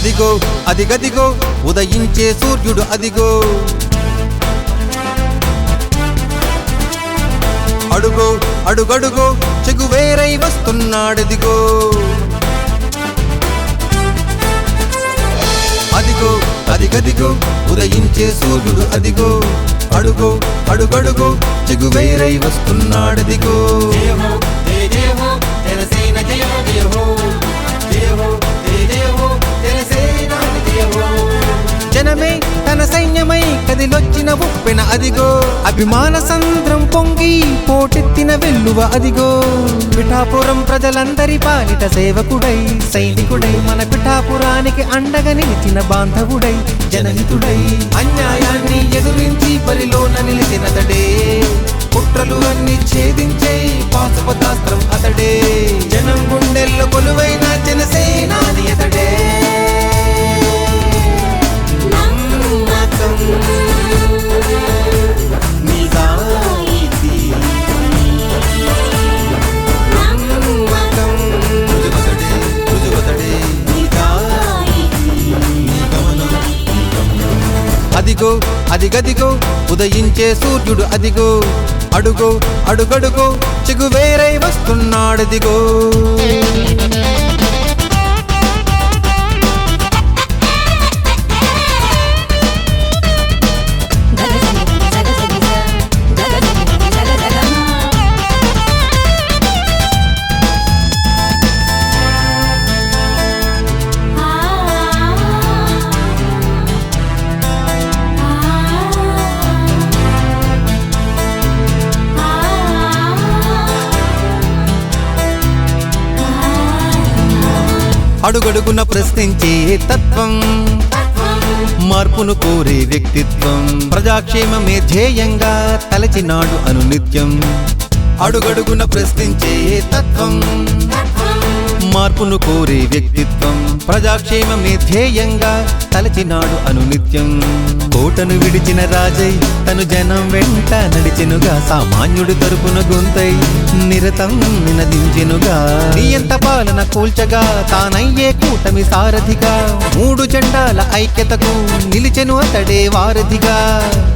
అదిగో అదిగదిగో ఉదయించే సూర్యుడు అదిగో అడుగో అడుగడుగో చెగువేరై వస్తున్నాడదిగో అదిగో అదిగదిగో ఉదయించే సూర్యుడు అదిగో అడుగో అడుగడుగో చెగువేరై వస్తున్నాడదిగో జనమే తన సైన్యమై కదిలొచ్చిన ఉప్పెన అదిగో అభిమాన సంద్రం పొంగి పోటెత్తిన వెల్లువ అదిగో పిఠాపురం ప్రజలందరి పాలిట సేవకుడై సైనికుడై మన పిఠాపురానికి అండగా నిలిచిన బాంధవుడై జనహితుడై అన్యాయాన్ని ఎదురించి బరిలోన నిలిచినతడే కుట్రలు అన్ని ఛేదించే పాశుపతాస్త్రం అతడే జనం గుండెల్లో కొలువైన జనసేనాని అతడే అదిగో అదిగదిగో ఉదయించే సూర్యుడు అదిగో అడుగో అడుగడుగో చెగువేరై వస్తున్నాడదిగో అడుగడుగున ప్రశ్నించే తత్వం మార్పును కోరే వ్యక్తిత్వం ప్రజాక్షేమమే ధ్యేయంగా తలచినాడు అనునిత్యం అడుగడుగున ప్రశ్నించే తత్వం మార్పును కోరే వ్యక్తిత్వం ప్రజాక్షేమమే ధ్యేయంగా తలచినాడు అనునిత్యం కోటను విడిచిన రాజై తను జనం వెంట నడిచెనుగా సామాన్యుడి తరపున గొంతై నిరతం నినదించెనుగా నియంత పాలన కూల్చగా తానయ్యే కూటమి సారథిగా మూడు జెండాల ఐక్యతకు నిలిచెను అతడే వారధిగా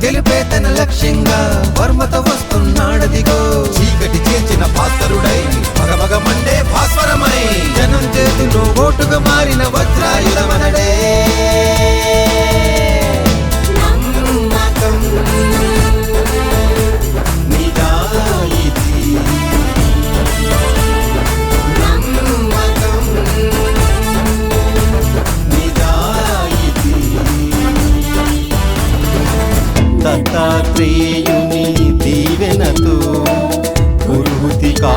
గెలుపే తన లక్ష్యంగా వర్మతో వస్తున్నాడదిగో చీకటి చేర్చిన భాస్కరుడై మగమగ మండే భాస్వరమై జనం చేతులో ఓటుగా మారిన వజ్రాయుధమనడే దత్తాత్రేయుని దీవెనతో పురుహుతికాశీస్సులతో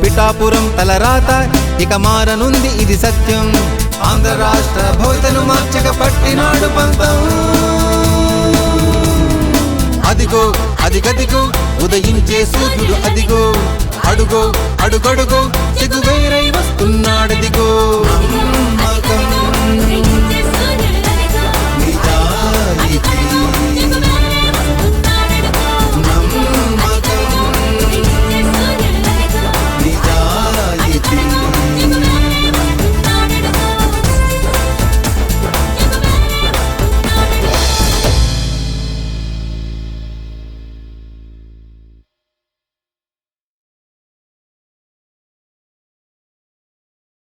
పిఠాపురం తలరాత ఇక మారనుంది ఇది సత్యం ఆంధ్ర రాష్ట్ర భవితను మార్చక పట్టినాడు పంతం అదిగో అదిగదిగో ఉదయించే సూర్యుడు అదిగో అడుగో అడుగడుగో చెగువేరై వస్తున్నాడదిగో